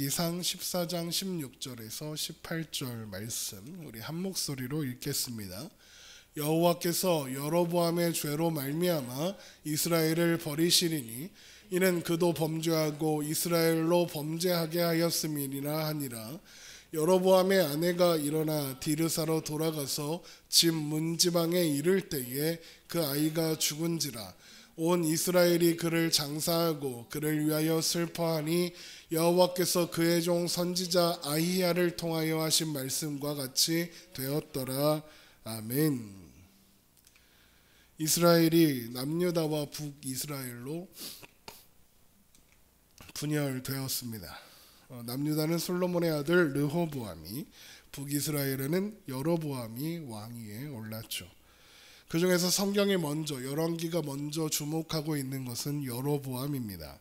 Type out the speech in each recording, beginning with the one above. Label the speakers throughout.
Speaker 1: 열왕기상 14장 16절에서 18절 말씀 우리 한 목소리로 읽겠습니다. 여호와께서 여로보암의 죄로 말미암아 이스라엘을 버리시리니 이는 그도 범죄하고 이스라엘로 범죄하게 하였음이니라 하니라. 여로보암의 아내가 일어나 디르사로 돌아가서 집 문지방에 이를 때에 그 아이가 죽은지라. 온 이스라엘이 그를 장사하고 그를 위하여 슬퍼하니 여호와께서 그의 종 선지자 아히야를 통하여 하신 말씀과 같이 되었더라. 아멘. 이스라엘이 남유다와 북이스라엘로 분열되었습니다. 남유다는 솔로몬의 아들 르호보암이, 북이스라엘에는 여로보암이 왕위에 올랐죠. 그 중에서 성경이 먼저, 열왕기가 먼저 주목하고 있는 것은 여로보암입니다.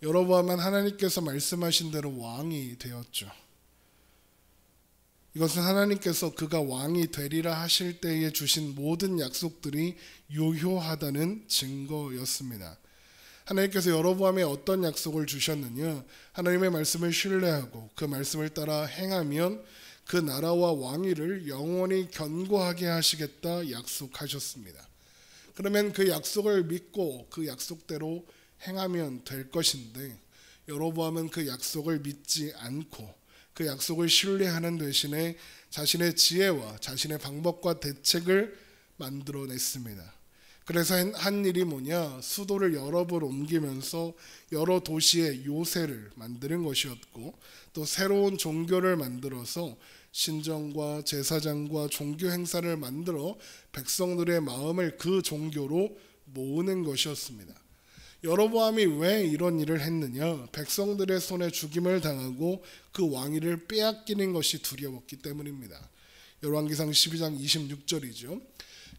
Speaker 1: 여로보암은 하나님께서 말씀하신 대로 왕이 되었죠. 이것은 하나님께서 그가 왕이 되리라 하실 때에 주신 모든 약속들이 유효하다는 증거였습니다. 하나님께서 여로보암에 어떤 약속을 주셨느냐? 하나님의 말씀을 신뢰하고 그 말씀을 따라 행하면 그 나라와 왕위를 영원히 견고하게 하시겠다 약속하셨습니다. 그러면 그 약속을 믿고 그 약속대로 행하면 될 것인데, 여로보암은 그 약속을 믿지 않고 그 약속을 신뢰하는 대신에 자신의 지혜와 자신의 방법과 대책을 만들어냈습니다. 그래서 한 일이 뭐냐? 수도를 여러 번 옮기면서 여러 도시의 요새를 만드는 것이었고, 또 새로운 종교를 만들어서 신정과 제사장과 종교 행사를 만들어 백성들의 마음을 그 종교로 모으는 것이었습니다. 여로보암이 왜 이런 일을 했느냐? 백성들의 손에 죽임을 당하고 그 왕위를 빼앗기는 것이 두려웠기 때문입니다. 열왕기상 12장 26절이죠.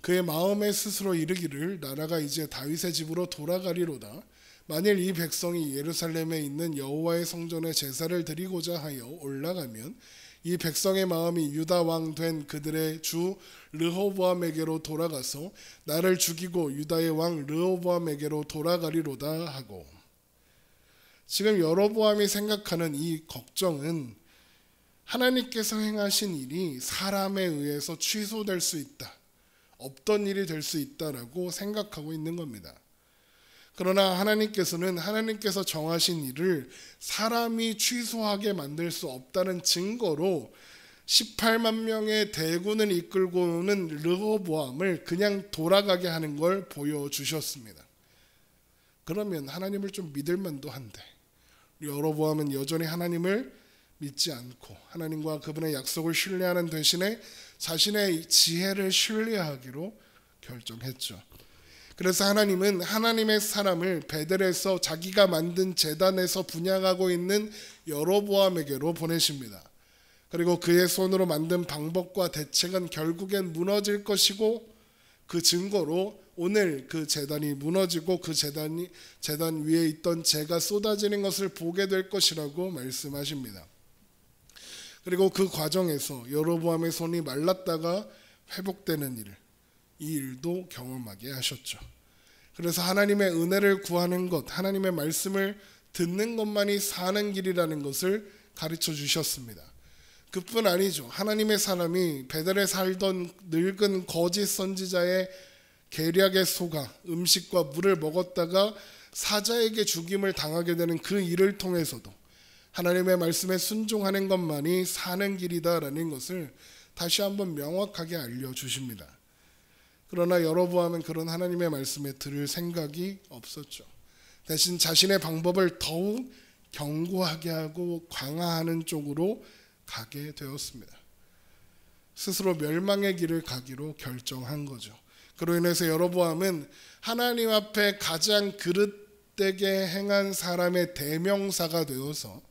Speaker 1: 그의 마음에 스스로 이르기를 나라가 이제 다윗의 집으로 돌아가리로다. 만일 이 백성이 예루살렘에 있는 여호와의 성전에 제사를 드리고자 하여 올라가면 이 백성의 마음이 유다 왕 된 그들의 주 르호보암에게로 돌아가서 나를 죽이고 유다의 왕 르호보암에게로 돌아가리로다 하고, 지금 여로보암이 생각하는 이 걱정은 하나님께서 행하신 일이 사람에 의해서 취소될 수 있다, 없던 일이 될 수 있다라고 생각하고 있는 겁니다. 그러나 하나님께서는 하나님께서 정하신 일을 사람이 취소하게 만들 수 없다는 증거로 18만 명의 대군을 이끌고 오는 르호보암을 그냥 돌아가게 하는 걸 보여주셨습니다. 그러면 하나님을 좀 믿을 만도 한데, 여로보암은 여전히 하나님을 믿지 않고 하나님과 그분의 약속을 신뢰하는 대신에 자신의 지혜를 신뢰하기로 결정했죠. 그래서 하나님은 하나님의 사람을 베델에서 자기가 만든 제단에서 분향하고 있는 여로보암에게로 보내십니다. 그리고 그의 손으로 만든 방법과 대책은 결국엔 무너질 것이고, 그 증거로 오늘 그 제단이 무너지고 그 제단 위에 있던 재가 쏟아지는 것을 보게 될 것이라고 말씀하십니다. 그리고 그 과정에서 여로보암의 손이 말랐다가 회복되는 이 일도 경험하게 하셨죠. 그래서 하나님의 은혜를 구하는 것, 하나님의 말씀을 듣는 것만이 사는 길이라는 것을 가르쳐 주셨습니다. 그뿐 아니죠. 하나님의 사람이 베델에 살던 늙은 거짓 선지자의 계략에 속아 음식과 물을 먹었다가 사자에게 죽임을 당하게 되는 그 일을 통해서도 하나님의 말씀에 순종하는 것만이 사는 길이다라는 것을 다시 한번 명확하게 알려주십니다. 그러나 여로보암은 그런 하나님의 말씀에 들을 생각이 없었죠. 대신 자신의 방법을 더욱 견고하게 하고 강화하는 쪽으로 가게 되었습니다. 스스로 멸망의 길을 가기로 결정한 거죠. 그로 인해서 여로보암은 하나님 앞에 가장 그릇되게 행한 사람의 대명사가 되어서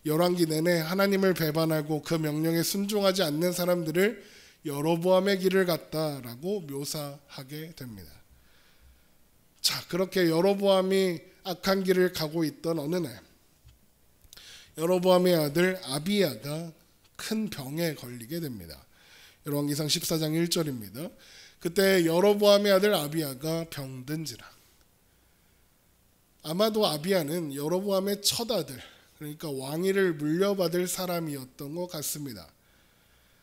Speaker 1: 열왕기 내내 하나님을 배반하고 그 명령에 순종하지 않는 사람들을 여로보암의 길을 갔다라고 묘사하게 됩니다. 자, 그렇게 여로보암이 악한 길을 가고 있던 어느 날, 여로보암의 아들 아비야가 큰 병에 걸리게 됩니다. 열왕기상 14장 1절입니다. 그때 여로보암의 아들 아비야가 병든지라. 아마도 아비야는 여로보암의 첫 아들, 그러니까 왕위를 물려받을 사람이었던 것 같습니다.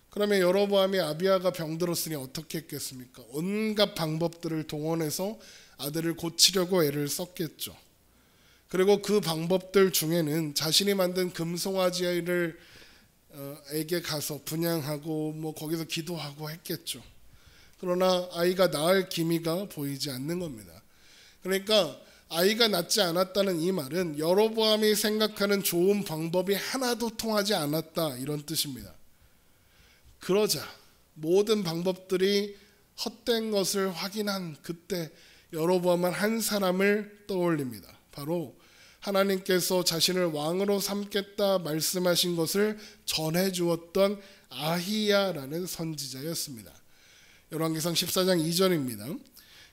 Speaker 1: 그러면 여로보암이 아비야가 병들었으니 어떻게 했겠습니까? 온갖 방법들을 동원해서 아들을 고치려고 애를 썼겠죠. 그리고 그 방법들 중에는 자신이 만든 금송아지를 에게 가서 분양하고 거기서 기도하고 했겠죠. 그러나 아이가 낳을 기미가 보이지 않는 겁니다. 그러니까 아이가 낳지 않았다는 이 말은 여로보암이 생각하는 좋은 방법이 하나도 통하지 않았다, 이런 뜻입니다. 그러자 모든 방법들이 헛된 것을 확인한 그때 여로보암은 한 사람을 떠올립니다. 바로 하나님께서 자신을 왕으로 삼겠다 말씀하신 것을 전해 주었던 아히야라는 선지자였습니다. 열왕기상 14장 2절입니다.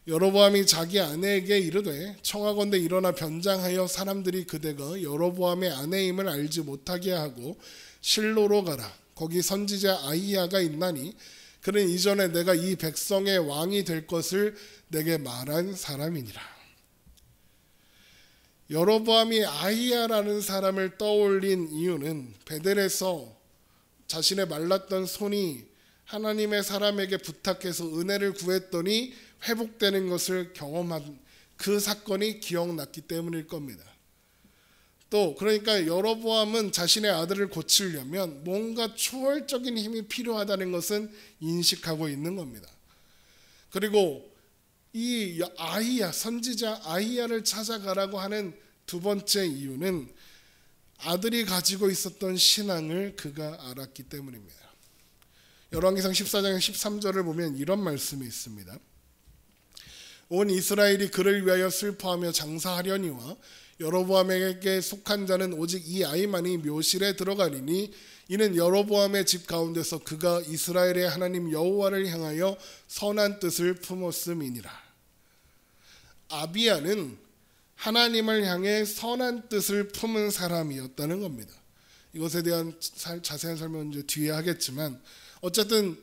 Speaker 1: 여로보암이 자기 아내에게 이르되 청하건대 일어나 변장하여 사람들이 그대가 여로보암의 아내임을 알지 못하게 하고 실로로 가라. 거기 선지자 아히야가 있나니 그는 이전에 내가 이 백성의 왕이 될 것을 내게 말한 사람이니라. 여로보암이 아히야라는 사람을 떠올린 이유는 베델에서 자신의 말랐던 손이 하나님의 사람에게 부탁해서 은혜를 구했더니 회복되는 것을 경험한 그 사건이 기억났기 때문일 겁니다. 또 그러니까 여로보암은 자신의 아들을 고치려면 뭔가 초월적인 힘이 필요하다는 것은 인식하고 있는 겁니다. 그리고 이 아히야, 선지자 아히야를 찾아가라고 하는 두 번째 이유는 아들이 가지고 있었던 신앙을 그가 알았기 때문입니다. 열왕기상 14장 13절을 보면 이런 말씀이 있습니다. 온 이스라엘이 그를 위하여 슬퍼하며 장사하려니와 여로보암에게 속한 자는 오직 이 아이만이 묘실에 들어가리니 이는 여로보암의 집 가운데서 그가 이스라엘의 하나님 여호와를 향하여 선한 뜻을 품었음이니라. 아비야는 하나님을 향해 선한 뜻을 품은 사람이었다는 겁니다. 이것에 대한 자세한 설명은 이제 뒤에 하겠지만 어쨌든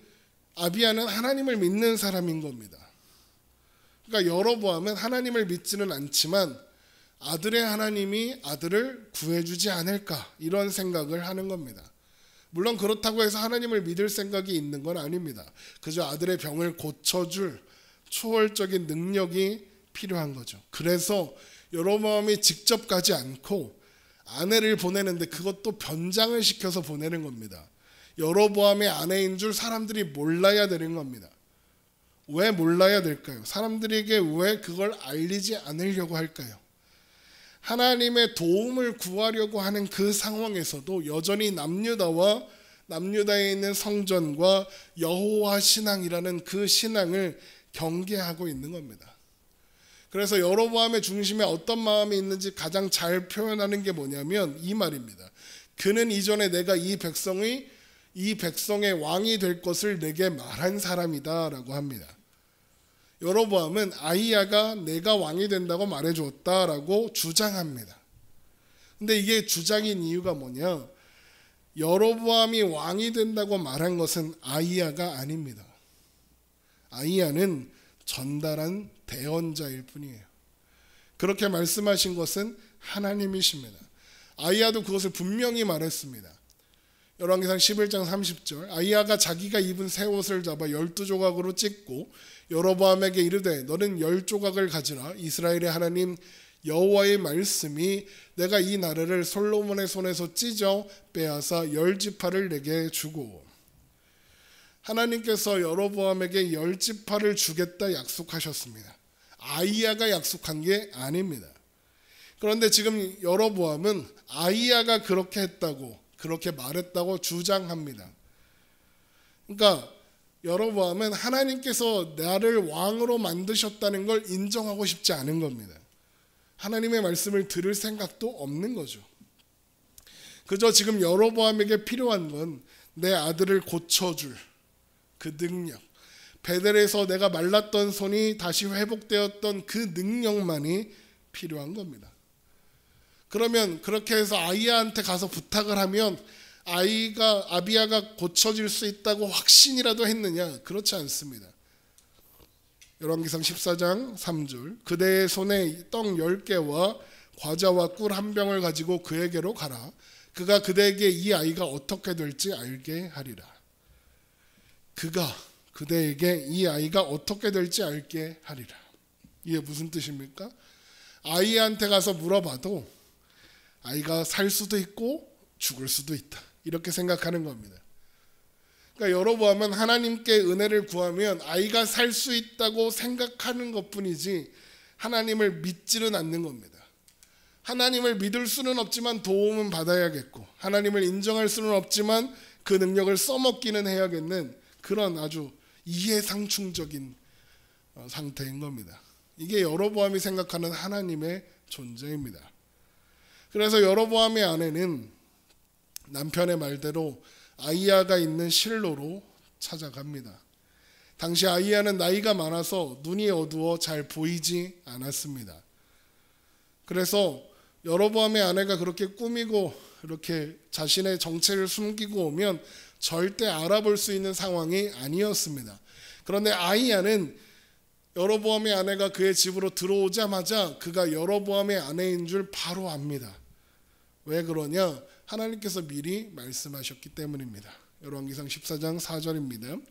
Speaker 1: 아비야는 하나님을 믿는 사람인 겁니다. 그러니까 여로보암은 하나님을 믿지는 않지만 아들의 하나님이 아들을 구해주지 않을까 이런 생각을 하는 겁니다. 물론 그렇다고 해서 하나님을 믿을 생각이 있는 건 아닙니다. 그저 아들의 병을 고쳐줄 초월적인 능력이 필요한 거죠. 그래서 여로보암이 직접 가지 않고 아내를 보내는데 그것도 변장을 시켜서 보내는 겁니다. 여로보암의 아내인 줄 사람들이 몰라야 되는 겁니다. 왜 몰라야 될까요? 사람들에게 왜 그걸 알리지 않으려고 할까요? 하나님의 도움을 구하려고 하는 그 상황에서도 여전히 남유다에 있는 성전과 여호와 신앙이라는 그 신앙을 경계하고 있는 겁니다. 그래서 여로보암의 중심에 어떤 마음이 있는지 가장 잘 표현하는 게 뭐냐면 이 말입니다. 그는 이전에 내가 이 백성의 왕이 될 것을 내게 말한 사람이다 라고 합니다. 여로보암은 아히야가 내가 왕이 된다고 말해주었다라고 주장합니다. 근데 이게 주장인 이유가 뭐냐? 여로보암이 왕이 된다고 말한 것은 아히야가 아닙니다. 아히야는 전달한 대언자일 뿐이에요. 그렇게 말씀하신 것은 하나님이십니다. 아히야도 그것을 분명히 말했습니다. 열왕기상 11장 30절 아히야가 자기가 입은 새 옷을 잡아 12조각으로 찢고 여로보암에게 이르되 너는 10조각을 가지라. 이스라엘의 하나님 여호와의 말씀이 내가 이 나라를 솔로몬의 손에서 찢어 빼앗아 10지파를 내게 주고. 하나님께서 여로보암에게 10지파를 주겠다 약속하셨습니다. 아히야가 약속한 게 아닙니다. 그런데 지금 여로보암은 아히야가 그렇게 했다고, 그렇게 말했다고 주장합니다. 그러니까 여로보암은 하나님께서 나를 왕으로 만드셨다는 걸 인정하고 싶지 않은 겁니다. 하나님의 말씀을 들을 생각도 없는 거죠. 그저 지금 여로보암에게 필요한 건 내 아들을 고쳐줄 그 능력, 베델에서 내가 말랐던 손이 다시 회복되었던 그 능력만이 필요한 겁니다. 그러면 그렇게 해서 아히야한테 가서 부탁을 하면 아비야가 고쳐질 수 있다고 확신이라도 했느냐? 그렇지 않습니다. 열왕기상 14장 3절 그대의 손에 떡 10개와 과자와 꿀 한 병을 가지고 그에게로 가라. 그가 그대에게 이 아이가 어떻게 될지 알게 하리라. 그가 그대에게 이 아이가 어떻게 될지 알게 하리라. 이게 무슨 뜻입니까? 아이한테 가서 물어봐도 아이가 살 수도 있고 죽을 수도 있다. 이렇게 생각하는 겁니다. 그러니까 여러분 하나님께 은혜를 구하면 아이가 살 수 있다고 생각하는 것뿐이지 하나님을 믿지는 않는 겁니다. 하나님을 믿을 수는 없지만 도움은 받아야겠고 하나님을 인정할 수는 없지만 그 능력을 써먹기는 해야겠는 그런 아주 이해상충적인 상태인 겁니다. 이게 여로보암이 생각하는 하나님의 존재입니다. 그래서 여로보암의 아내는 남편의 말대로 아이야가 있는 실로로 찾아갑니다. 당시 아이야는 나이가 많아서 눈이 어두워 잘 보이지 않았습니다. 그래서 여로보암의 아내가 그렇게 꾸미고 이렇게 자신의 정체를 숨기고 오면 절대 알아볼 수 있는 상황이 아니었습니다. 그런데 아이야는 여로보암의 아내가 그의 집으로 들어오자마자 그가 여로보암의 아내인 줄 바로 압니다. 왜 그러냐? 하나님께서 미리 말씀하셨기 때문입니다. 열왕기상 14장 4절입니다.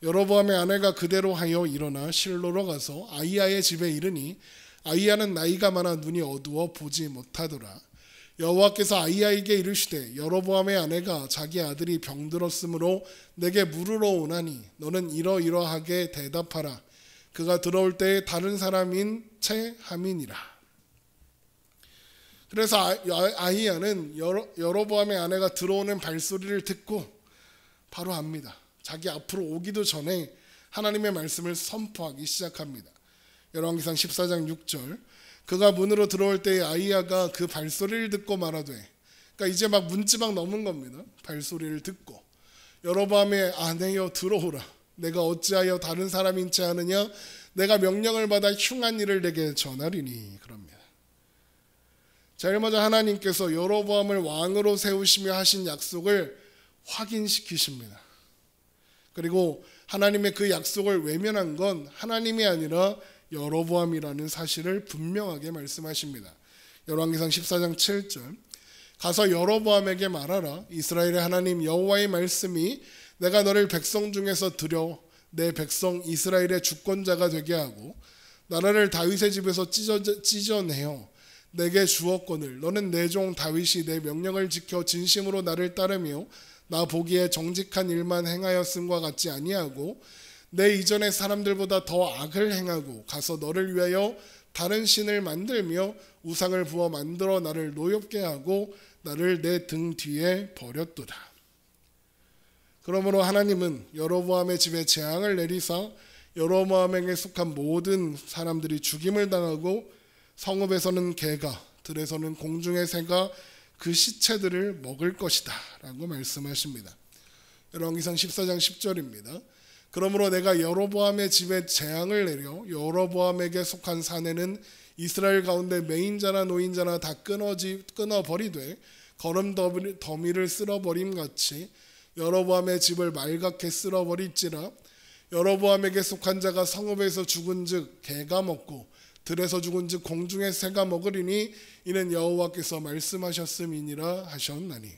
Speaker 1: 여로보암의 아내가 그대로 하여 일어나 실로로 가서 아이야의 집에 이르니 아이야는 나이가 많아 눈이 어두워 보지 못하더라. 여호와께서 아이야에게 이르시되 여로보암의 아내가 자기 아들이 병들었으므로 내게 물으러 오나니 너는 이러이러하게 대답하라. 그가 들어올 때에 다른 사람인 채 함이니라. 그래서 아히야는 여로보암의 아내가 들어오는 발소리를 듣고 바로 압니다. 자기 앞으로 오기도 전에 하나님의 말씀을 선포하기 시작합니다. 열왕기상 14장 6절 그가 문으로 들어올 때에 아히야가 그 발소리를 듣고 말하되 그러니까 이제 막 문지방 넘은 겁니다. 발소리를 듣고 여로보암의 아내여 들어오라. 내가 어찌하여 다른 사람인 채 하느냐? 내가 명령을 받아 흉한 일을 내게 전하리니 그럽니다. 제일 먼저 하나님께서 여로보암을 왕으로 세우시며 하신 약속을 확인시키십니다. 그리고 하나님의 그 약속을 외면한 건 하나님이 아니라 여로보암이라는 사실을 분명하게 말씀하십니다. 열왕기상 14장 7절 가서 여로보암에게 말하라. 이스라엘의 하나님 여호와의 말씀이 내가 너를 백성 중에서 들여 내 백성 이스라엘의 주권자가 되게 하고 나라를 다윗의 집에서 찢어내어 내게 주었거늘 너는 내 종 다윗이 내 명령을 지켜 진심으로 나를 따르며 나 보기에 정직한 일만 행하였음과 같지 아니하고 내 이전의 사람들보다 더 악을 행하고 가서 너를 위하여 다른 신을 만들며 우상을 부어 만들어 나를 노엽게 하고 나를 내 등 뒤에 버렸도다. 그러므로 하나님은 여로보암의 집에 재앙을 내리사 여로보암에게 속한 모든 사람들이 죽임을 당하고 성읍에서는 개가 들에서는 공중의 새가 그 시체들을 먹을 것이다 라고 말씀하십니다. 열왕기상 14장 10절입니다. 그러므로 내가 여로보암의 집에 재앙을 내려 여로보암에게 속한 사내는 이스라엘 가운데 매인자나 노인자나 다 끊어버리되 거름 더미를 쓸어버림 같이 여로보암의 집을 말갛게 쓸어버릴지라. 여로보암에게 속한 자가 성읍에서 죽은 즉 개가 먹고 들에서 죽은 즉 공중의 새가 먹으리니 이는 여호와께서 말씀하셨음이니라 하셨나니.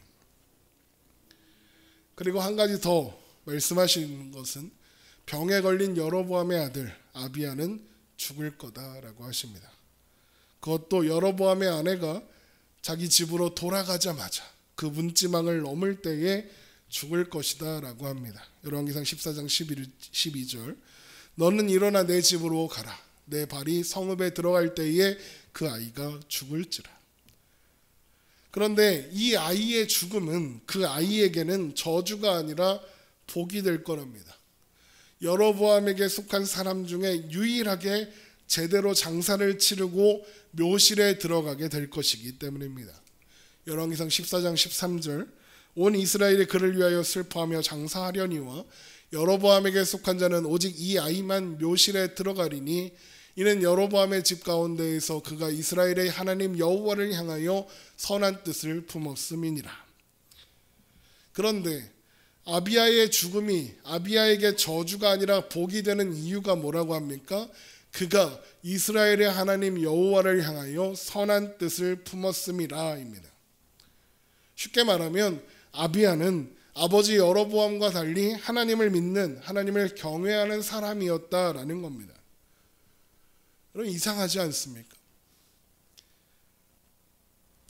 Speaker 1: 그리고 한 가지 더 말씀하신 것은 병에 걸린 여로보암의 아들 아비야는 죽을 거다라고 하십니다. 그것도 여로보암의 아내가 자기 집으로 돌아가자마자 그 문지방을 넘을 때에 죽을 것이다 라고 합니다. 열왕기상 14장 12절 너는 일어나 내 집으로 가라. 내 발이 성읍에 들어갈 때에 그 아이가 죽을지라. 그런데 이 아이의 죽음은 그 아이에게는 저주가 아니라 복이 될 거랍니다. 여로보암에게 속한 사람 중에 유일하게 제대로 장사를 치르고 묘실에 들어가게 될 것이기 때문입니다. 열왕기상 14장 13절 온 이스라엘이 그를 위하여 슬퍼하며 장사하려니와 여로보암에게 속한 자는 오직 이 아이만 묘실에 들어가리니 이는 여로보암의 집 가운데에서 그가 이스라엘의 하나님 여호와를 향하여 선한 뜻을 품었음이니라. 그런데 아비야의 죽음이 아비야에게 저주가 아니라 복이 되는 이유가 뭐라고 합니까? 그가 이스라엘의 하나님 여호와를 향하여 선한 뜻을 품었음이라입니다. 쉽게 말하면 아비야는 아버지 여로보암과 달리 하나님을 믿는, 하나님을 경외하는 사람이었다라는 겁니다. 여러분, 이상하지 않습니까?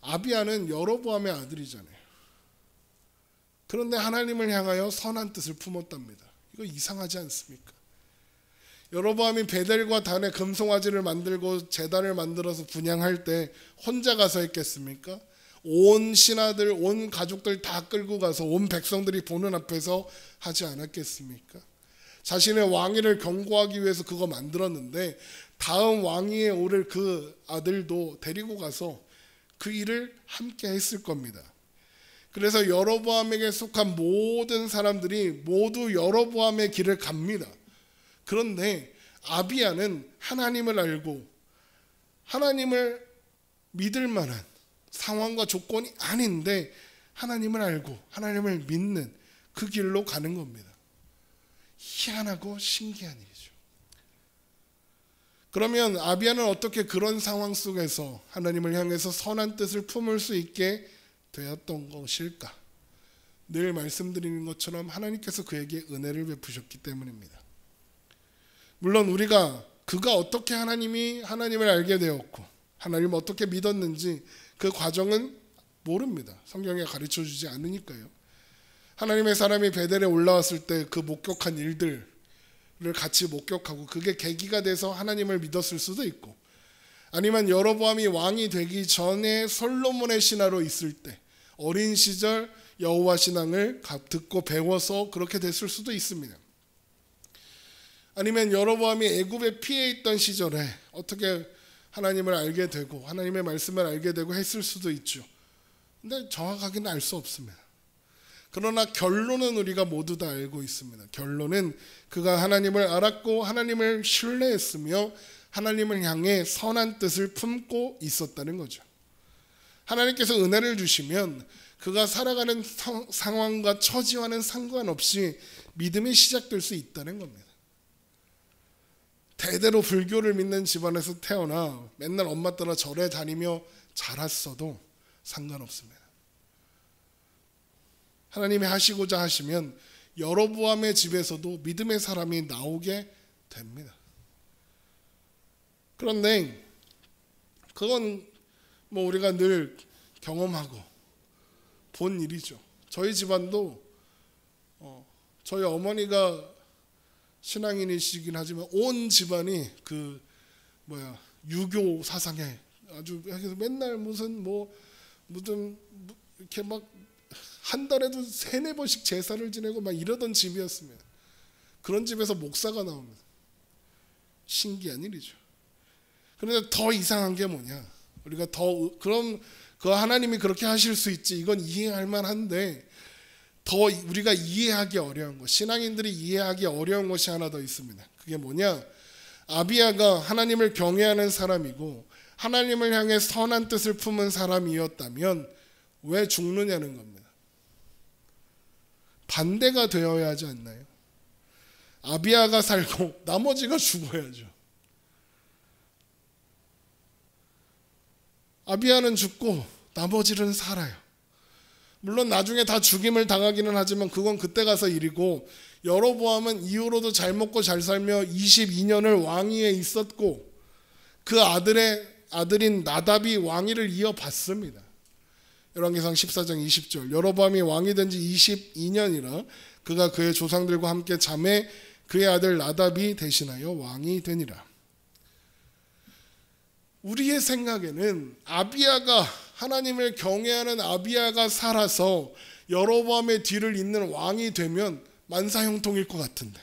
Speaker 1: 아비야는 여로보암의 아들이잖아요. 그런데 하나님을 향하여 선한 뜻을 품었답니다. 이거 이상하지 않습니까? 여로보암이 베델과 단에 금송아지를 만들고 제단을 만들어서 분향할 때 혼자 가서 했겠습니까? 온 신하들, 온 가족들 다 끌고 가서 온 백성들이 보는 앞에서 하지 않았겠습니까? 자신의 왕위를 경고하기 위해서 그거 만들었는데 다음 왕위에 오를 그 아들도 데리고 가서 그 일을 함께 했을 겁니다. 그래서 여로보암에게 속한 모든 사람들이 모두 여로보암의 길을 갑니다. 그런데 아비야는 하나님을 알고 하나님을 믿을 만한 상황과 조건이 아닌데 하나님을 알고 하나님을 믿는 그 길로 가는 겁니다. 희한하고 신기한 일이죠. 그러면 아비야는 어떻게 그런 상황 속에서 하나님을 향해서 선한 뜻을 품을 수 있게 되었던 것일까? 늘 말씀드리는 것처럼 하나님께서 그에게 은혜를 베푸셨기 때문입니다. 물론 우리가 그가 어떻게 하나님을 알게 되었고 하나님을 어떻게 믿었는지 그 과정은 모릅니다. 성경에 가르쳐주지 않으니까요. 하나님의 사람이 베델에 올라왔을 때 그 목격한 일들을 같이 목격하고 그게 계기가 돼서 하나님을 믿었을 수도 있고, 아니면 여로보암이 왕이 되기 전에 솔로몬의 신하로 있을 때 어린 시절 여호와 신앙을 듣고 배워서 그렇게 됐을 수도 있습니다. 아니면 여로보암이 애굽에 피해 있던 시절에 어떻게 하나님을 알게 되고 하나님의 말씀을 알게 되고 했을 수도 있죠. 근데 정확하게는 알 수 없습니다. 그러나 결론은 우리가 모두 다 알고 있습니다. 결론은 그가 하나님을 알았고 하나님을 신뢰했으며 하나님을 향해 선한 뜻을 품고 있었다는 거죠. 하나님께서 은혜를 주시면 그가 살아가는 상황과 처지와는 상관없이 믿음이 시작될 수 있다는 겁니다. 대대로 불교를 믿는 집안에서 태어나 맨날 엄마 따라 절에 다니며 자랐어도 상관없습니다. 하나님이 하시고자 하시면 여로보암의 집에서도 믿음의 사람이 나오게 됩니다. 그런데 그건 우리가 늘 경험하고 본 일이죠. 저희 집안도 저희 어머니가 신앙인이시긴 하지만 온 집안이 유교 사상에 아주 맨날 무슨 이렇게 막 한 달에도 3-4번씩 제사를 지내고 막 이러던 집이었습니다. 그런 집에서 목사가 나옵니다. 신기한 일이죠. 그런데 더 이상한 게 뭐냐? 우리가 그럼 그 하나님이 그렇게 하실 수 있지, 이건 이해할 만한데 더 우리가 이해하기 어려운 것, 신앙인들이 이해하기 어려운 것이 하나 더 있습니다. 그게 뭐냐? 아비야가 하나님을 경외하는 사람이고 하나님을 향해 선한 뜻을 품은 사람이었다면 왜 죽느냐는 겁니다. 반대가 되어야 하지 않나요? 아비야가 살고 나머지가 죽어야죠. 아비야는 죽고 나머지는 살아요. 물론 나중에 다 죽임을 당하기는 하지만 그건 그때 가서 일이고, 여로보암은 이후로도 잘 먹고 잘 살며 22년을 왕위에 있었고 그 아들인 나답이 왕위를 이어받습니다. 열왕기상 14장 20절, 여로보암이 왕이 된 지 22년이라 그가 그의 조상들과 함께 잠에 그의 아들 나답이 대신하여 왕이 되니라. 우리의 생각에는 아비야가, 하나님을 경외하는 아비야가 살아서 여로보암의 뒤를 잇는 왕이 되면 만사형통일 것 같은데,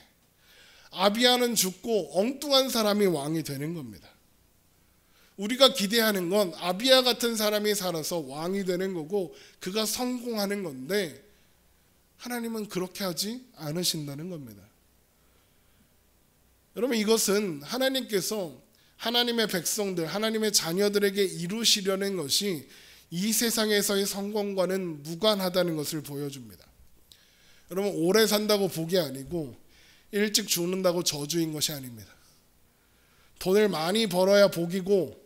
Speaker 1: 아비야는 죽고 엉뚱한 사람이 왕이 되는 겁니다. 우리가 기대하는 건 아비야 같은 사람이 살아서 왕이 되는 거고 그가 성공하는 건데, 하나님은 그렇게 하지 않으신다는 겁니다. 여러분, 이것은 하나님께서 하나님의 백성들, 하나님의 자녀들에게 이루시려는 것이 이 세상에서의 성공과는 무관하다는 것을 보여줍니다. 여러분, 오래 산다고 복이 아니고 일찍 죽는다고 저주인 것이 아닙니다. 돈을 많이 벌어야 복이고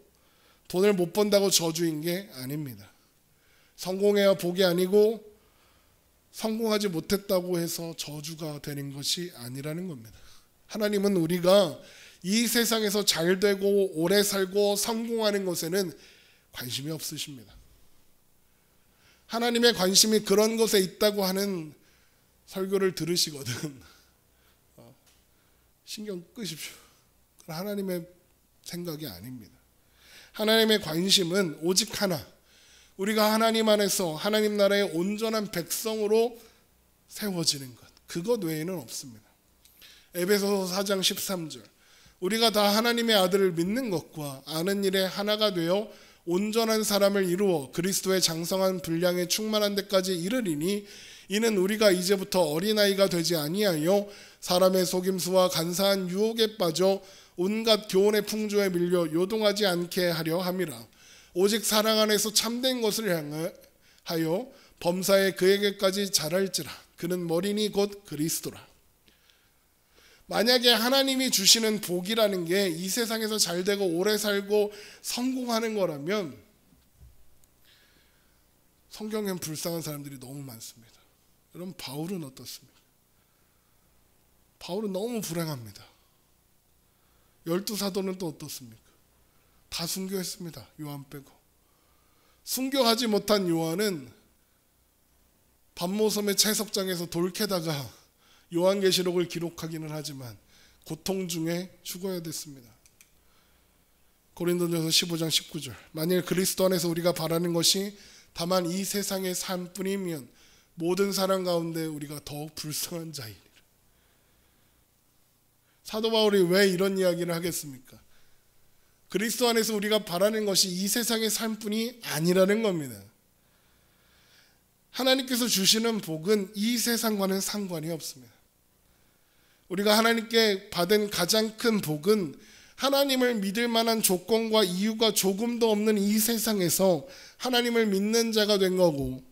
Speaker 1: 돈을 못 번다고 저주인 게 아닙니다. 성공해야 복이 아니고 성공하지 못했다고 해서 저주가 되는 것이 아니라는 겁니다. 하나님은 우리가 이 세상에서 잘 되고 오래 살고 성공하는 것에는 관심이 없으십니다. 하나님의 관심이 그런 것에 있다고 하는 설교를 들으시거든 신경 끄십시오. 하나님의 생각이 아닙니다. 하나님의 관심은 오직 하나, 우리가 하나님 안에서 하나님 나라의 온전한 백성으로 세워지는 것, 그것 외에는 없습니다. 에베소서 4장 13절, 우리가 다 하나님의 아들을 믿는 것과 아는 일에 하나가 되어 온전한 사람을 이루어 그리스도의 장성한 분량에 충만한 데까지 이르리니 이는 우리가 이제부터 어린아이가 되지 아니하여 사람의 속임수와 간사한 유혹에 빠져 온갖 교훈의 풍조에 밀려 요동하지 않게 하려 함이라. 오직 사랑 안에서 참된 것을 향하여 범사에 그에게까지 자랄지라. 그는 머리니 곧 그리스도라. 만약에 하나님이 주시는 복이라는 게 이 세상에서 잘되고 오래 살고 성공하는 거라면 성경엔 불쌍한 사람들이 너무 많습니다. 여러분, 바울은 어떻습니까? 바울은 너무 불행합니다. 12사도는 또 어떻습니까? 다 순교했습니다. 요한 빼고. 순교하지 못한 요한은 반모섬의 채석장에서 돌 캐다가 요한계시록을 기록하기는 하지만 고통 중에 죽어야 됐습니다. 고린도전서 15장 19절, 만일 그리스도 안에서 우리가 바라는 것이 다만 이 세상의 삶뿐이면 모든 사람 가운데 우리가 더욱 불쌍한 자이니라. 사도 바울이 왜 이런 이야기를 하겠습니까? 그리스도 안에서 우리가 바라는 것이 이 세상의 삶뿐이 아니라는 겁니다. 하나님께서 주시는 복은 이 세상과는 상관이 없습니다. 우리가 하나님께 받은 가장 큰 복은 하나님을 믿을 만한 조건과 이유가 조금도 없는 이 세상에서 하나님을 믿는 자가 된 거고,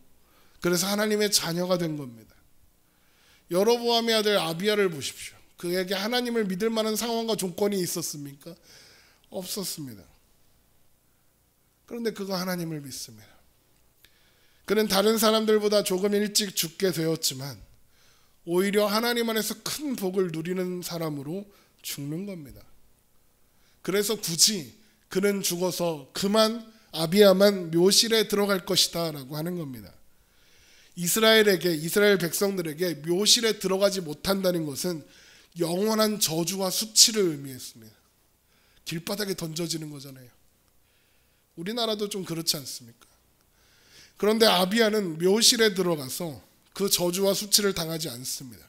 Speaker 1: 그래서 하나님의 자녀가 된 겁니다. 여로보암의 아들 아비야를 보십시오. 그에게 하나님을 믿을 만한 상황과 조건이 있었습니까? 없었습니다. 그런데 그가 하나님을 믿습니다. 그는 다른 사람들보다 조금 일찍 죽게 되었지만 오히려 하나님 안에서 큰 복을 누리는 사람으로 죽는 겁니다. 그래서 굳이 그는 죽어서 그만 아비야만 묘실에 들어갈 것이다 라고 하는 겁니다. 이스라엘 백성들에게 묘실에 들어가지 못한다는 것은 영원한 저주와 수치를 의미했습니다. 길바닥에 던져지는 거잖아요. 우리나라도 좀 그렇지 않습니까? 그런데 아비야는 묘실에 들어가서 그 저주와 수치를 당하지 않습니다.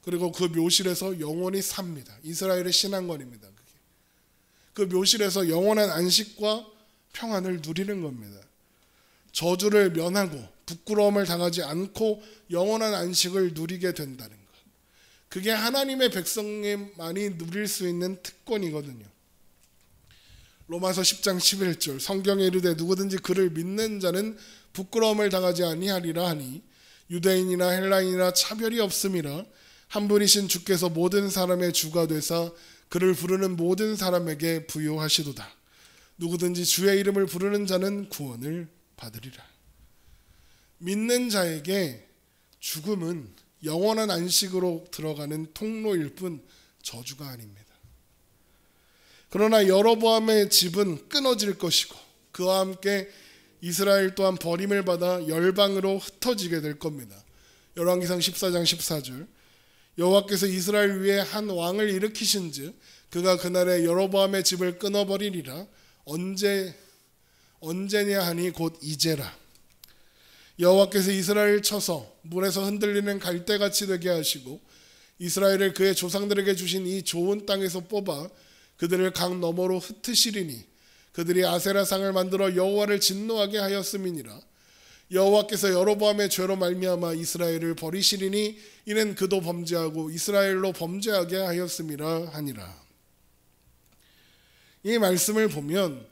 Speaker 1: 그리고 그 묘실에서 영원히 삽니다. 이스라엘의 신앙관입니다. 그 묘실에서 영원한 안식과 평안을 누리는 겁니다. 저주를 면하고 부끄러움을 당하지 않고 영원한 안식을 누리게 된다는 것. 그게 하나님의 백성만이 누릴 수 있는 특권이거든요. 로마서 10장 11절, 성경에 이르되 누구든지 그를 믿는 자는 부끄러움을 당하지 아니하리라 하니 유대인이나 헬라인이나 차별이 없음이라. 한 분이신 주께서 모든 사람의 주가 되사 그를 부르는 모든 사람에게 부요하시도다. 누구든지 주의 이름을 부르는 자는 구원을 받으리라. 믿는 자에게 죽음은 영원한 안식으로 들어가는 통로일 뿐 저주가 아닙니다. 그러나 여로보암의 집은 끊어질 것이고 그와 함께 이스라엘 또한 버림을 받아 열방으로 흩어지게 될 겁니다. 열왕기상 14장 14절, 여호와께서 이스라엘 위에 한 왕을 일으키신즉 그가 그날에 여로보암의 집을 끊어버리리라. 언제냐 하니 곧 이제라. 여호와께서 이스라엘을 쳐서 물에서 흔들리는 갈대같이 되게 하시고 이스라엘을 그의 조상들에게 주신 이 좋은 땅에서 뽑아 그들을 강 너머로 흩으시리니 그들이 아세라상을 만들어 여호와를 진노하게 하였음이니라. 여호와께서 여로보암의 죄로 말미암아 이스라엘을 버리시리니 이는 그도 범죄하고 이스라엘로 범죄하게 하였음이라 하니라. 이 말씀을 보면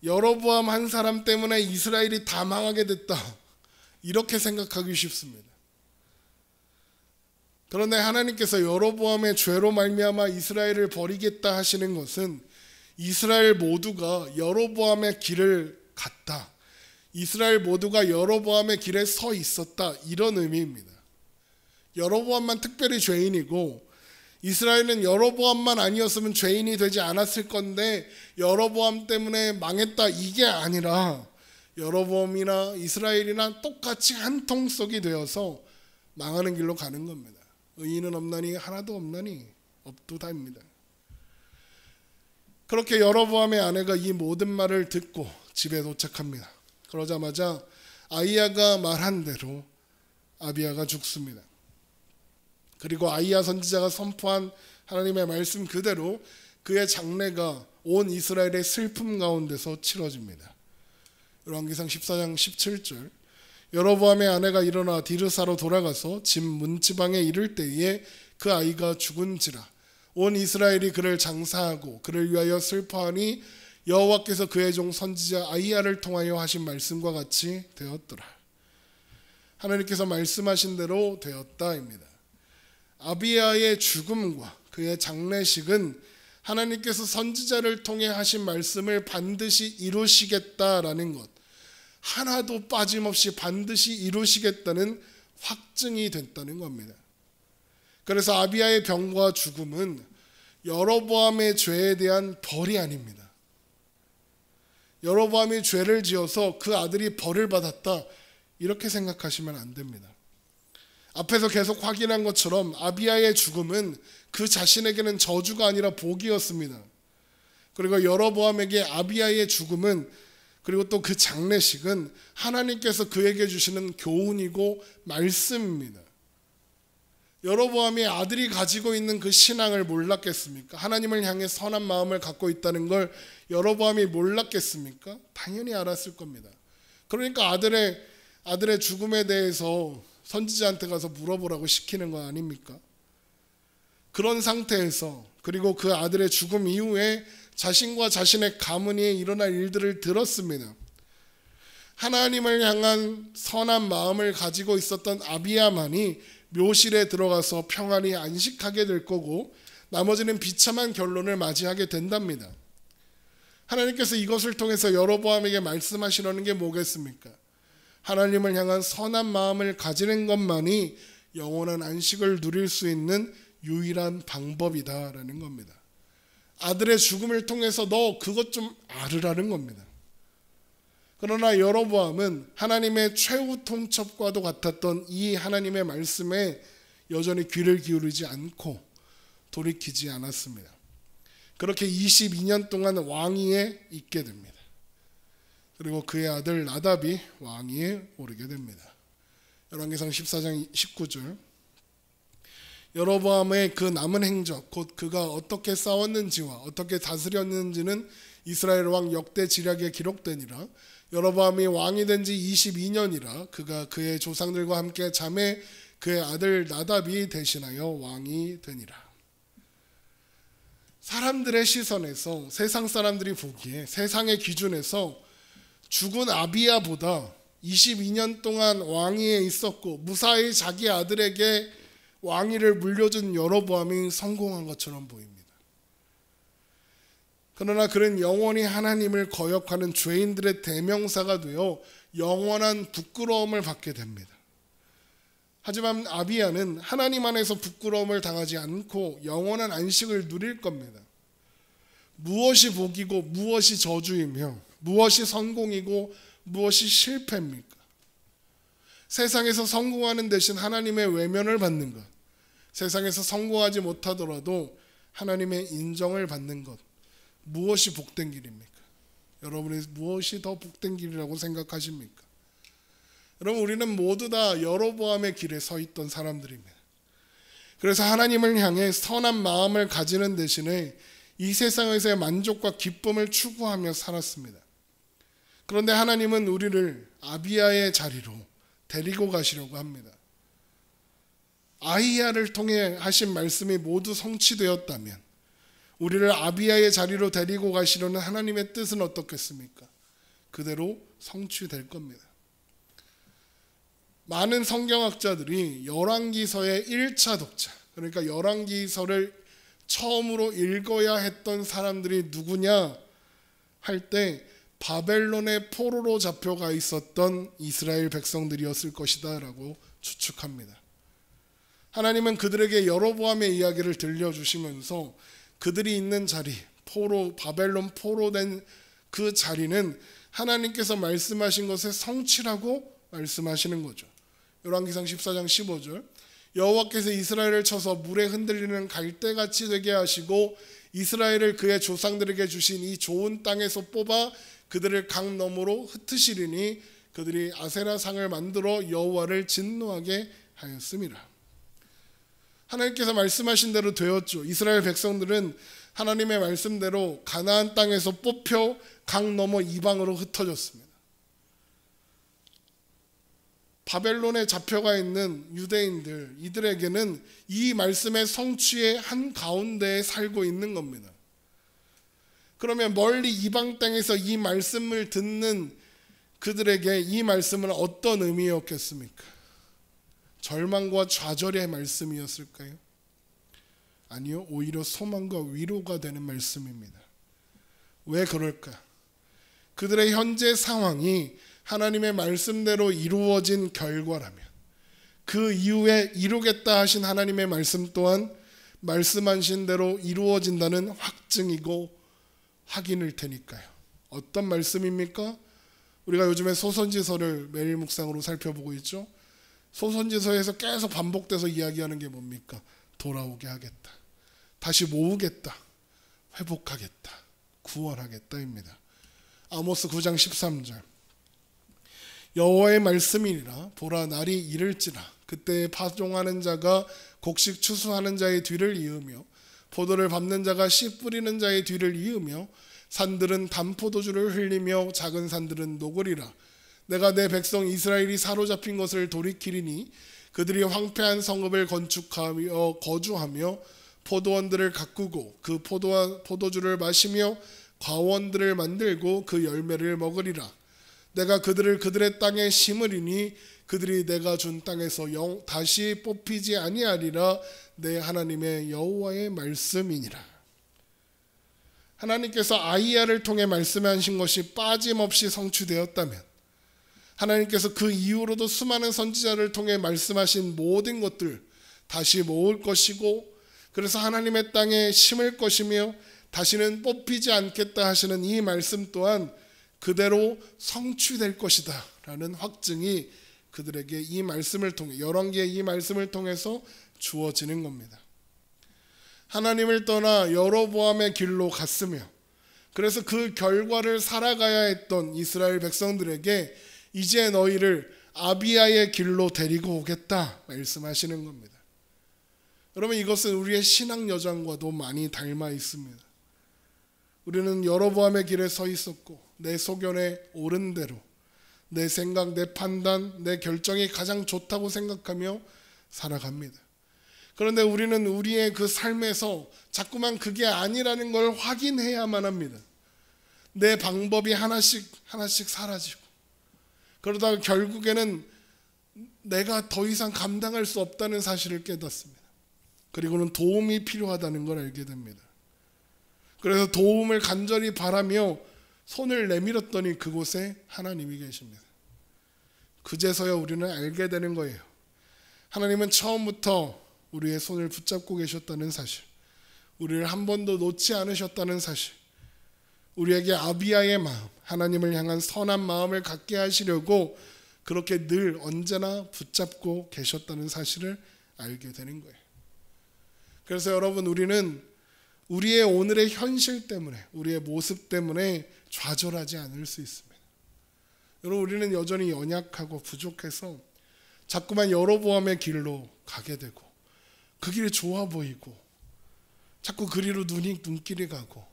Speaker 1: 여로보암 한 사람 때문에 이스라엘이 다 망하게 됐다, 이렇게 생각하기 쉽습니다. 그런데 하나님께서 여로보암의 죄로 말미암아 이스라엘을 버리겠다 하시는 것은 이스라엘 모두가 여로보암의 길을 갔다, 이스라엘 모두가 여로보암의 길에 서 있었다, 이런 의미입니다. 여로보암만 특별히 죄인이고 이스라엘은 여로보암만 아니었으면 죄인이 되지 않았을 건데 여로보암 때문에 망했다, 이게 아니라 여로보암이나 이스라엘이나 똑같이 한 통속이 되어서 망하는 길로 가는 겁니다. 의인은 없나니 하나도 없나니 없도다입니다. 그렇게 여로보암의 아내가 이 모든 말을 듣고 집에 도착합니다. 그러자마자 아히야가 말한 대로 아비야가 죽습니다. 그리고 아히야 선지자가 선포한 하나님의 말씀 그대로 그의 장례가 온 이스라엘의 슬픔 가운데서 치러집니다. 열왕기상 14장 17절, 여로보암의 아내가 일어나 디르사로 돌아가서 집 문지방에 이를 때에 그 아이가 죽은지라 온 이스라엘이 그를 장사하고 그를 위하여 슬퍼하니 여호와께서 그의 종 선지자 아히야를 통하여 하신 말씀과 같이 되었더라. 하나님께서 말씀하신 대로 되었다입니다. 아비야의 죽음과 그의 장례식은 하나님께서 선지자를 통해 하신 말씀을 반드시 이루시겠다라는 것, 하나도 빠짐없이 반드시 이루시겠다는 확증이 됐다는 겁니다. 그래서 아비야의 병과 죽음은 여로보암의 죄에 대한 벌이 아닙니다. 여로보암이 죄를 지어서 그 아들이 벌을 받았다, 이렇게 생각하시면 안 됩니다. 앞에서 계속 확인한 것처럼 아비야의 죽음은 그 자신에게는 저주가 아니라 복이었습니다. 그리고 여로보암에게 아비야의 죽음은, 그리고 또 그 장례식은 하나님께서 그에게 주시는 교훈이고 말씀입니다. 여로보암이 아들이 가지고 있는 그 신앙을 몰랐겠습니까? 하나님을 향해 선한 마음을 갖고 있다는 걸 여로보암이 몰랐겠습니까? 당연히 알았을 겁니다. 그러니까 아들의 죽음에 대해서 선지자한테 가서 물어보라고 시키는 거 아닙니까? 그런 상태에서, 그리고 그 아들의 죽음 이후에 자신과 자신의 가문이 일어날 일들을 들었습니다. 하나님을 향한 선한 마음을 가지고 있었던 아비야만이 묘실에 들어가서 평안히 안식하게 될 거고 나머지는 비참한 결론을 맞이하게 된답니다. 하나님께서 이것을 통해서 여로보암에게 말씀하시려는 게 뭐겠습니까? 하나님을 향한 선한 마음을 가지는 것만이 영원한 안식을 누릴 수 있는 유일한 방법이다라는 겁니다. 아들의 죽음을 통해서 너 그것 좀 알으라는 겁니다. 그러나 여로보암은 하나님의 최후 통첩과도 같았던 이 하나님의 말씀에 여전히 귀를 기울이지 않고 돌이키지 않았습니다. 그렇게 22년 동안 왕위에 있게 됩니다. 그리고 그의 아들 나답이 왕위에 오르게 됩니다. 열왕기상 14장 19절, 여로보암의 그 남은 행적, 곧 그가 어떻게 싸웠는지와 어떻게 다스렸는지는 이스라엘 왕 역대 지략에 기록되니라. 여로보암이 왕이 된 지 22년이라 그가 그의 조상들과 함께 잠에 그의 아들 나답이 대신하여 왕이 되니라. 사람들의 시선에서, 세상 사람들이 보기에, 세상의 기준에서 죽은 아비야보다 22년 동안 왕위에 있었고 무사히 자기 아들에게 왕위를 물려준 여로보암이 성공한 것처럼 보입니다. 그러나 그는 영원히 하나님을 거역하는 죄인들의 대명사가 되어 영원한 부끄러움을 받게 됩니다. 하지만 아비야는 하나님 안에서 부끄러움을 당하지 않고 영원한 안식을 누릴 겁니다. 무엇이 복이고 무엇이 저주이며 무엇이 성공이고 무엇이 실패입니까? 세상에서 성공하는 대신 하나님의 외면을 받는 것, 세상에서 성공하지 못하더라도 하나님의 인정을 받는 것, 무엇이 복된 길입니까? 여러분이 무엇이 더 복된 길이라고 생각하십니까? 여러분, 우리는 모두 다 여로보암의 길에 서 있던 사람들입니다. 그래서 하나님을 향해 선한 마음을 가지는 대신에 이 세상에서의 만족과 기쁨을 추구하며 살았습니다. 그런데 하나님은 우리를 아비야의 자리로 데리고 가시려고 합니다. 아히야를 통해 하신 말씀이 모두 성취되었다면 우리를 아비야의 자리로 데리고 가시려는 하나님의 뜻은 어떻겠습니까? 그대로 성취될 겁니다. 많은 성경학자들이 열왕기서의 1차 독자, 그러니까 열왕기서를 처음으로 읽어야 했던 사람들이 누구냐 할 때 바벨론의 포로로 잡혀가 있었던 이스라엘 백성들이었을 것이다 라고 추측합니다. 하나님은 그들에게 여로보암의 이야기를 들려주시면서 그들이 있는 자리, 바벨론 포로된 그 자리는 하나님께서 말씀하신 것의 성취라고 말씀하시는 거죠. 열왕기상 14장 15절, 여호와께서 이스라엘을 쳐서 물에 흔들리는 갈대같이 되게 하시고 이스라엘을 그의 조상들에게 주신 이 좋은 땅에서 뽑아 그들을 강 너머로 흩으시리니 그들이 아세라상을 만들어 여호와를 진노하게 하였습니다. 하나님께서 말씀하신 대로 되었죠. 이스라엘 백성들은 하나님의 말씀대로 가나안 땅에서 뽑혀 강 너머 이방으로 흩어졌습니다. 바벨론에 잡혀가 있는 유대인들, 이들에게는 이 말씀의 성취의 한가운데에 살고 있는 겁니다. 그러면 멀리 이방 땅에서 이 말씀을 듣는 그들에게 이 말씀은 어떤 의미였겠습니까? 절망과 좌절의 말씀이었을까요? 아니요, 오히려 소망과 위로가 되는 말씀입니다. 왜 그럴까? 그들의 현재 상황이 하나님의 말씀대로 이루어진 결과라면 그 이후에 이루겠다 하신 하나님의 말씀 또한 말씀하신 대로 이루어진다는 확증이고 확인일 테니까요. 어떤 말씀입니까? 우리가 요즘에 소선지서를 매일 묵상으로 살펴보고 있죠. 소선지서에서 계속 반복돼서 이야기하는 게 뭡니까? 돌아오게 하겠다, 다시 모으겠다, 회복하겠다, 구원하겠다입니다. 아모스 9장 13절, 여호와의 말씀이니라 보라 날이 이를지라 그때 파종하는 자가 곡식 추수하는 자의 뒤를 이으며 포도를 밟는 자가 씨 뿌리는 자의 뒤를 이으며 산들은 단포도주를 흘리며 작은 산들은 녹으리라. 내가 내 백성 이스라엘이 사로잡힌 것을 돌이키리니 그들이 황폐한 성읍을 건축하며 거주하며 포도원들을 가꾸고 그 포도주를 마시며 과원들을 만들고 그 열매를 먹으리라. 내가 그들을 그들의 땅에 심으리니 그들이 내가 준 땅에서 다시 뽑히지 아니하리라. 내 하나님의 여호와의 말씀이니라. 하나님께서 아이야를 통해 말씀하신 것이 빠짐없이 성취되었다면 하나님께서 그 이후로도 수많은 선지자를 통해 말씀하신 모든 것들 다시 모을 것이고 그래서 하나님의 땅에 심을 것이며 다시는 뽑히지 않겠다 하시는 이 말씀 또한 그대로 성취될 것이다 라는 확증이 그들에게 이 말씀을 통해 열왕기의 이 말씀을 통해서 주어지는 겁니다. 하나님을 떠나 여로보암의 길로 갔으며 그래서 그 결과를 살아가야 했던 이스라엘 백성들에게 이제 너희를 아비야의 길로 데리고 오겠다 말씀하시는 겁니다. 여러분, 이것은 우리의 신앙 여정과도 많이 닮아 있습니다. 우리는 여로보암의 길에 서 있었고 내 소견에 옳은 대로 내 생각, 내 판단, 내 결정이 가장 좋다고 생각하며 살아갑니다. 그런데 우리는 우리의 그 삶에서 자꾸만 그게 아니라는 걸 확인해야만 합니다. 내 방법이 하나씩 사라지고 그러다가 결국에는 내가 더 이상 감당할 수 없다는 사실을 깨닫습니다. 그리고는 도움이 필요하다는 걸 알게 됩니다. 그래서 도움을 간절히 바라며 손을 내밀었더니 그곳에 하나님이 계십니다. 그제서야 우리는 알게 되는 거예요. 하나님은 처음부터 우리의 손을 붙잡고 계셨다는 사실, 우리를 한 번도 놓지 않으셨다는 사실, 우리에게 아비야의 마음, 하나님을 향한 선한 마음을 갖게 하시려고 그렇게 늘 언제나 붙잡고 계셨다는 사실을 알게 되는 거예요. 그래서 여러분, 우리는 우리의 오늘의 현실 때문에, 우리의 모습 때문에 좌절하지 않을 수 있습니다. 여러분, 우리는 여전히 연약하고 부족해서 자꾸만 여로보암의 길로 가게 되고 그 길이 좋아 보이고 자꾸 그리로 눈길이 가고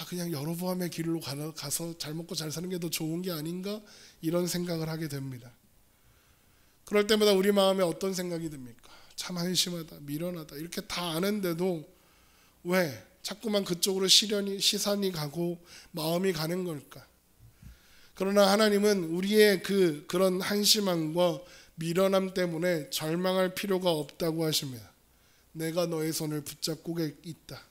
Speaker 1: 그냥 여로보암의 길로 가서 잘 먹고 잘 사는 게 더 좋은 게 아닌가 이런 생각을 하게 됩니다. 그럴 때마다 우리 마음에 어떤 생각이 듭니까? 참 한심하다, 미련하다 이렇게 다 아는데도 왜 자꾸만 그쪽으로 시선이 가고 마음이 가는 걸까? 그러나 하나님은 우리의 그런 한심함과 미련함 때문에 절망할 필요가 없다고 하십니다. 내가 너의 손을 붙잡고 있다.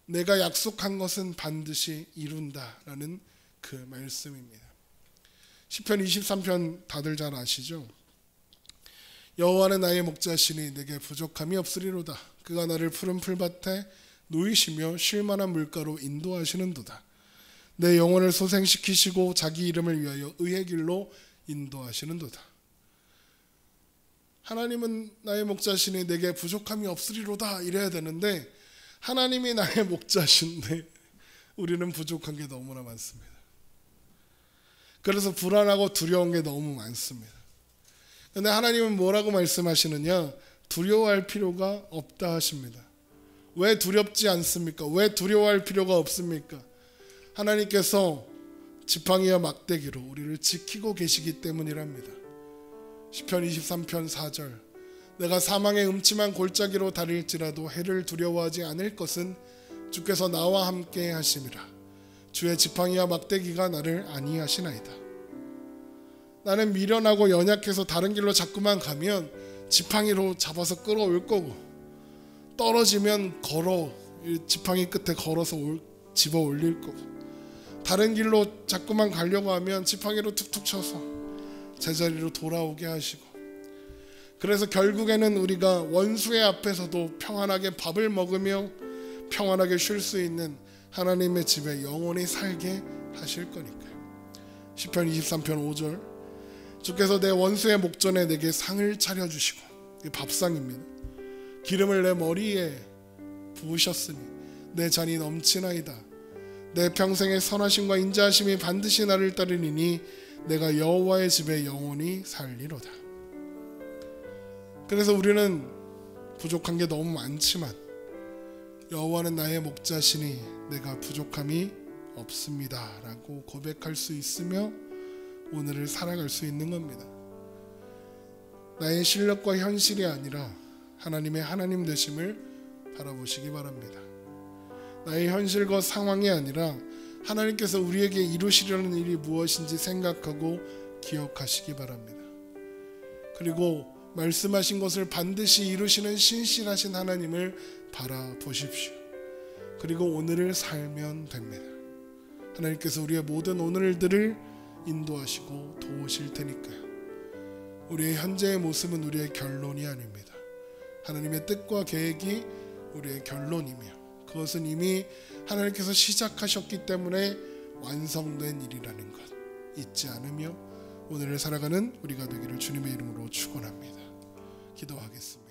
Speaker 1: 내가 약속한 것은 반드시 이룬다라는 그 말씀입니다. 시편 23편 다들 잘 아시죠? 여호와는 나의 목자시니 내게 부족함이 없으리로다. 그가 나를 푸른 풀밭에 누이시며 쉴만한 물가로 인도하시는도다. 내 영혼을 소생시키시고 자기 이름을 위하여 의의 길로 인도하시는도다. 하나님은 나의 목자시니 내게 부족함이 없으리로다 이래야 되는데 하나님이 나의 목자신데 우리는 부족한 게 너무나 많습니다. 그래서 불안하고 두려운 게 너무 많습니다. 그런데 하나님은 뭐라고 말씀하시느냐? 두려워할 필요가 없다 하십니다. 왜 두렵지 않습니까? 왜 두려워할 필요가 없습니까? 하나님께서 지팡이와 막대기로 우리를 지키고 계시기 때문이랍니다. 시편 23편 4절 내가 사망의 음침한 골짜기로 다닐지라도 해를 두려워하지 않을 것은 주께서 나와 함께 하심이라. 주의 지팡이와 막대기가 나를 안위하시나이다. 나는 미련하고 연약해서 다른 길로 자꾸만 가면 지팡이로 잡아서 끌어올 거고 떨어지면 지팡이 끝에 걸어서 집어 올릴 거고 다른 길로 자꾸만 가려고 하면 지팡이로 툭툭 쳐서 제자리로 돌아오게 하시고 그래서 결국에는 우리가 원수의 앞에서도 평안하게 밥을 먹으며 평안하게 쉴 수 있는 하나님의 집에 영원히 살게 하실 거니까요. 시편 23편 5절 주께서 내 원수의 목전에 내게 상을 차려주시고 이 밥상입니다. 기름을 내 머리에 부으셨으니 내 잔이 넘치나이다. 내 평생의 선하심과 인자하심이 반드시 나를 따르리니 내가 여호와의 집에 영원히 살리로다. 그래서 우리는 부족한 게 너무 많지만 여호와는 나의 목자시니 내가 부족함이 없습니다 라고 고백할 수 있으며 오늘을 살아갈 수 있는 겁니다. 나의 실력과 현실이 아니라 하나님의 하나님 되심을 바라보시기 바랍니다. 나의 현실과 상황이 아니라 하나님께서 우리에게 이루시려는 일이 무엇인지 생각하고 기억하시기 바랍니다. 그리고 말씀하신 것을 반드시 이루시는 신실하신 하나님을 바라보십시오. 그리고 오늘을 살면 됩니다. 하나님께서 우리의 모든 오늘들을 인도하시고 도우실 테니까요. 우리의 현재의 모습은 우리의 결론이 아닙니다. 하나님의 뜻과 계획이 우리의 결론이며 그것은 이미 하나님께서 시작하셨기 때문에 완성된 일이라는 것 잊지 않으며 오늘을 살아가는 우리가 되기를 주님의 이름으로 축원합니다. 기도하겠습니다.